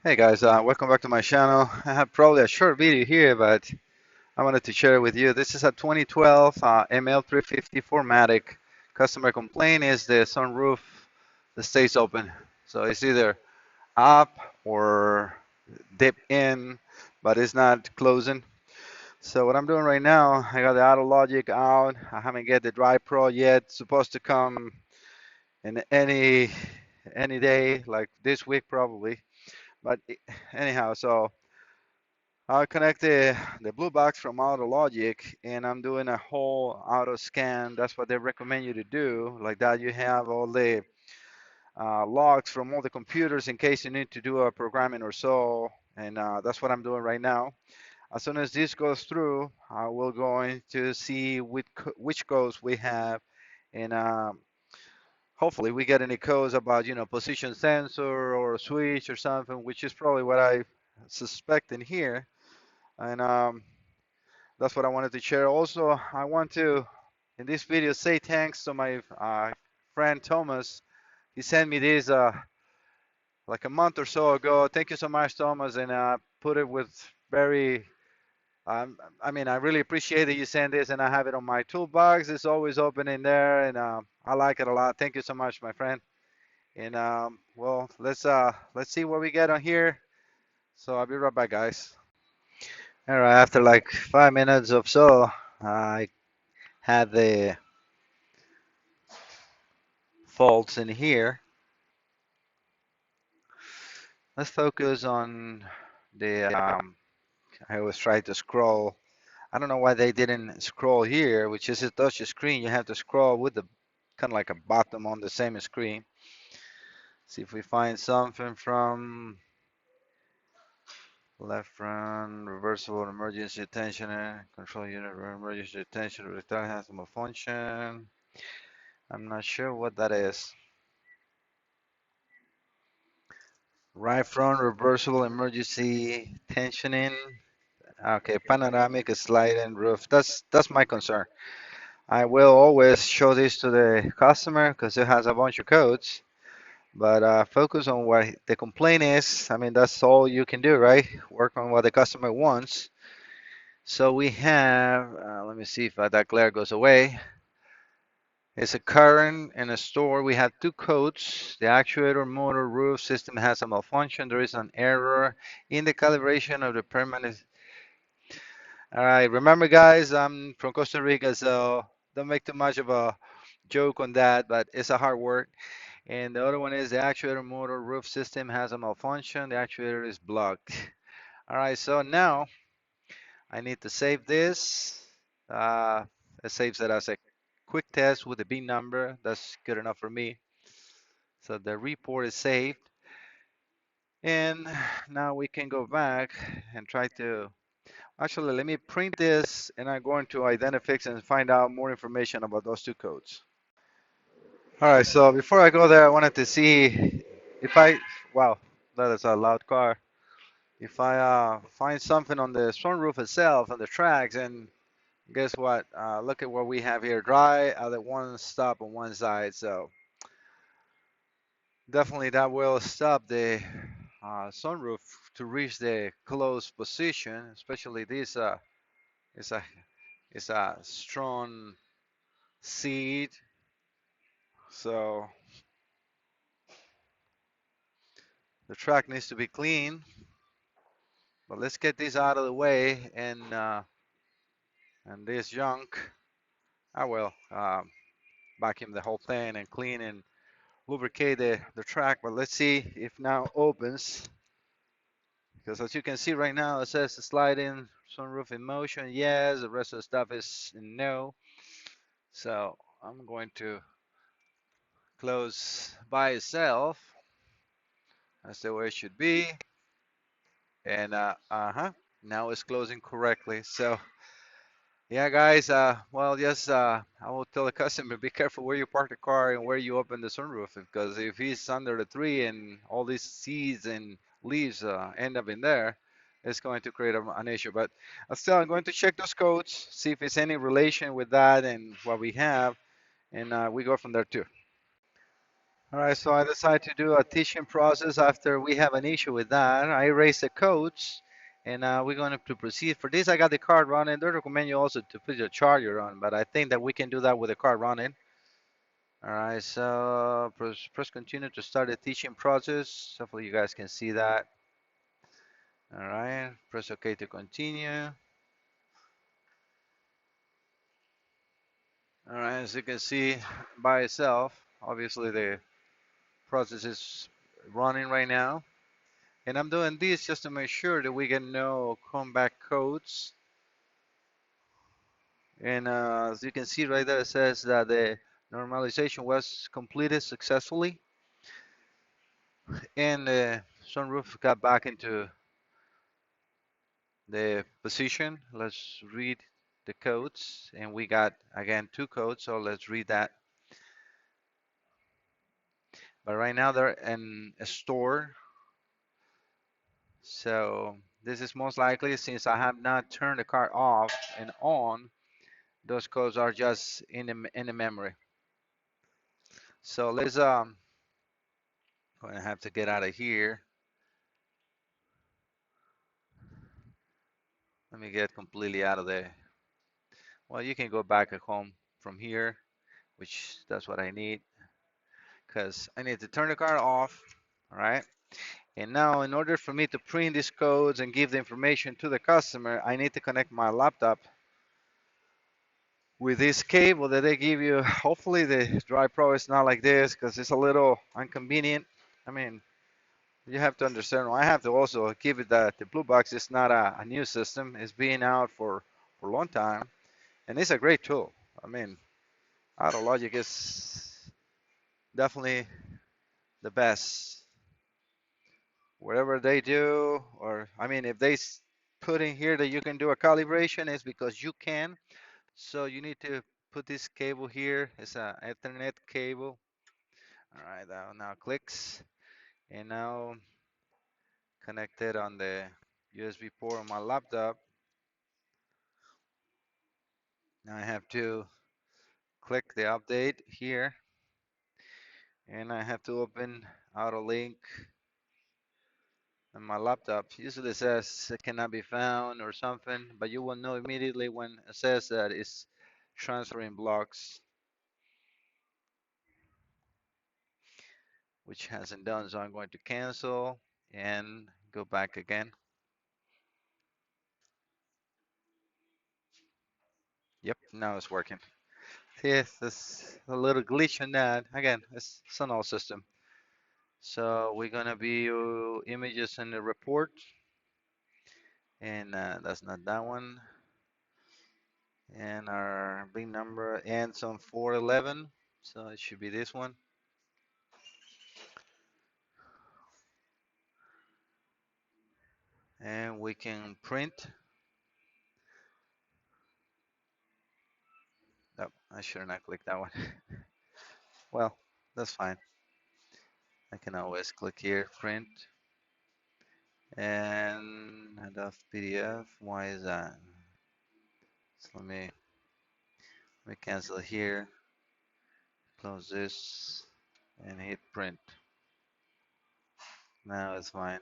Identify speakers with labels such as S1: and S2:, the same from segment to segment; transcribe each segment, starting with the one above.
S1: Hey guys, welcome back to my channel. I have probably a short video here, but I wanted to share it with you. This is a 2012 ML350 4Matic. Customer complaint is the sunroof that stays open. So it's either up or dip in, but it's not closing. So what I'm doing right now, I got the auto logic out. I haven't get the Drive Pro yet. It's supposed to come in any day, like this week probably. But anyhow, so I connect the blue box from AutoLogic and I'm doing a whole auto scan. That's what they recommend you to do. Like that, you have all the logs from all the computers in case you need to do a programming or so. And that's what I'm doing right now. As soon as this goes through, I will going to see which codes we have, and hopefully we get any codes about position sensor or switch or something, which is probably what I suspect in here. And that's what I wanted to share. Also, I want to, in this video, say thanks to my friend Thomas. He sent me this like a month or so ago. Thank you so much, Thomas, and put it with very. I mean, I really appreciate that you send this, and I have it on my toolbox. It's always open in there, and I like it a lot. Thank you so much, my friend. And well, let's see what we get on here. So I'll be right back, guys. All right, after like 5 minutes or so, I had the faults in here. Let's focus on the, I always try to scroll. I don't know why they didn't scroll here, which is a touch screen. You have to scroll with the kind of like a bottom on the same screen. See if we find something from left front, reversible emergency attention, control unit, emergency attention, return has a malfunction. I'm not sure what that is. Right front, reversible emergency tensioning. Okay, panoramic sliding roof. That's my concern. I will always show this to the customer because it has a bunch of codes, but focus on what the complaint is. I mean, that's all you can do, right? Work on what the customer wants. So we have, let me see if that glare goes away. It's a current in a store. We have two codes. The actuator motor roof system has a malfunction. There is an error in the calibration of the permanent. All right, remember guys, I'm from Costa Rica, so don't make too much of a joke on that, but it's a hard word. And the other one is the actuator motor roof system has a malfunction. The actuator is blocked. All right, so now I need to save this. Uh, it saves it as a quick test with a B number. That's good enough for me. So the report is saved. And now we can go back and try to actually, let me print this and I'm going to Identifix and find out more information about those two codes. All right, so before I go there, I wanted to see if wow, that is a loud car. If I find something on the sunroof itself, on the tracks, and guess what? Look at what we have here. Dry at the one stop on one side. So definitely that will stop the sunroof to reach the closed position, especially this is a is a strong seed. So the track needs to be clean. But let's get this out of the way and this junk. I will vacuum the whole thing and clean and lubricate the track. But let's see if now opens. Because as you can see right now, it says sliding sunroof in motion. Yes, the rest of the stuff is no. So I'm going to close by itself. That's the way it should be. And now it's closing correctly. So yeah, guys. Well, yes. I will tell the customer be careful where you park the car and where you open the sunroof, because if he's under the tree and all these seeds and leaves end up in there, it's going to create an issue. But still, I'm going to check those codes, see if it's any relation with that and what we have, and we go from there too. All right, so I decided to do a teaching process after we have an issue with that. I erase the codes, and we're going to proceed. For this, I got the card running. They recommend you also to put your charger on, but I think that we can do that with the card running. All right, so press continue to start the teaching process. Hopefully you guys can see that. All right, press OK to continue. All right, as you can see by itself, obviously the process is running right now. And I'm doing this just to make sure that we get no comeback codes. And as you can see right there, it says that the normalization was completed successfully. And the sunroof got back into the position. Let's read the codes. And we got, again, two codes. So let's read that. But right now they're in a store. So this is most likely, since I have not turned the car off and on, those codes are just in the memory. So let's gonna have to get out of here. Let me get completely out of there. Well, you can go back at home from here, which that's what I need, because I need to turn the car off. All right. And now, in order for me to print these codes and give the information to the customer, I need to connect my laptop with this cable that they give you. Hopefully, the Drive Pro is not like this because it's a little inconvenient. I mean, you have to understand. I have to also give it that the Blue Box is not a new system. It's been out for a long time, and it's a great tool. I mean, AutoLogic is definitely the best. Whatever they do, or I mean, if they put in here that you can do a calibration, it's because you can. So you need to put this cable here. It's a Ethernet cable. All right, now clicks, and now connected on the USB port on my laptop. Now I have to click the update here, and I have to open AutoLink on my laptop. Usually it says it cannot be found or something, but you will know immediately when it says that it's transferring blocks, which hasn't done. So I'm going to cancel and go back again. Yep, now it's working. Yes, there's a little glitch on that. Again, it's an old system. So we're gonna view images in the report, and that's not that one. And our big number ends on 411, so it should be this one. And we can print. Oh, I should not click that one. Well, that's fine. I can always click here, print, and add PDF. Why is that? So let me cancel here, close this, and hit print. Now it's fine.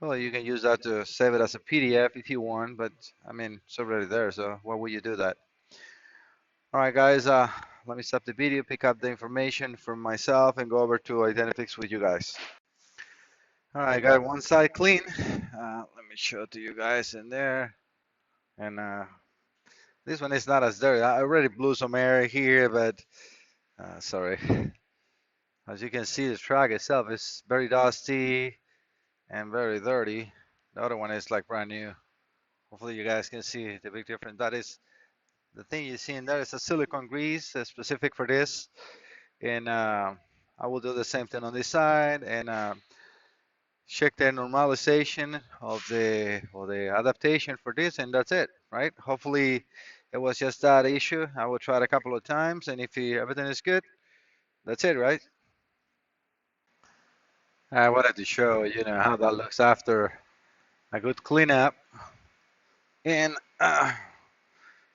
S1: Well, you can use that to save it as a PDF if you want, but I mean, it's already there, so why would you do that? All right, guys, let me stop the video, pick up the information from myself, and go over to Identifix with you guys. All right, got one side clean. Let me show it to you guys in there. And this one is not as dirty. I already blew some air here, but sorry. As you can see, the track itself is very dusty and very dirty. The other one is like brand new. Hopefully you guys can see the big difference. That is the thing you see in there is a silicone grease specific for this. And I will do the same thing on this side and check the normalization of the adaptation for this, and that's it, right? Hopefully it was just that issue. I will try it a couple of times, and if everything is good, that's it, right? I wanted to show how that looks after a good cleanup. And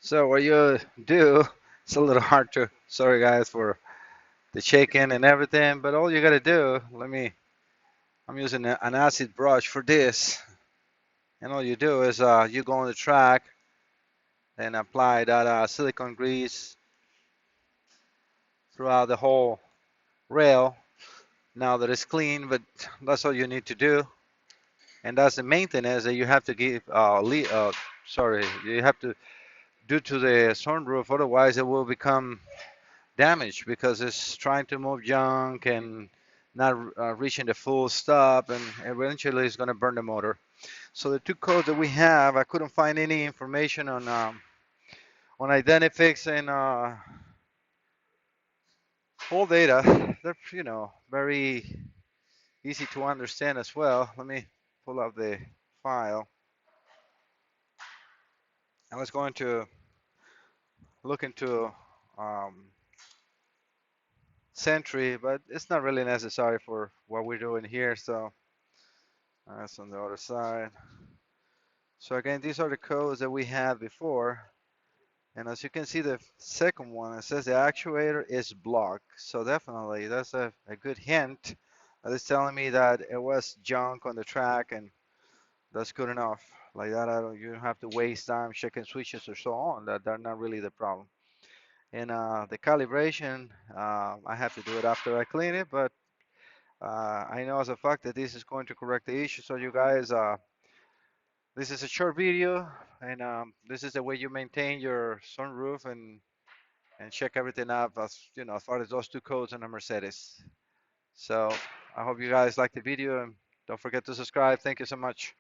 S1: so what you do, it's a little hard to, sorry guys for the check-in and everything. But all you gotta do, I'm using an acid brush for this, and all you do is you go on the track and apply that silicone grease throughout the whole rail. Now that it's clean, but that's all you need to do, and that's the maintenance that you have to give. Sorry, you have to do to the sunroof, otherwise it will become damaged because it's trying to move junk and not reaching the full stop, and eventually it's going to burn the motor. So the two codes that we have, I couldn't find any information on Identifix and full data. They're very easy to understand as well. Let me pull up the file. I was going to look into um, Sentry, but it's not really necessary for what we're doing here. So that's on the other side. So again, these are the codes that we had before. And as you can see, the second one, it says the actuator is blocked. So definitely, that's a good hint. That is telling me that it was junk on the track, and that's good enough. Like that, you don't have to waste time checking switches or so on. That they're not really the problem. And the calibration, I have to do it after I clean it, but I know as a fact that this is going to correct the issue. So you guys, this is a short video, and this is the way you maintain your sunroof and check everything up as far as those two codes on a Mercedes. So I hope you guys like the video, and don't forget to subscribe. Thank you so much.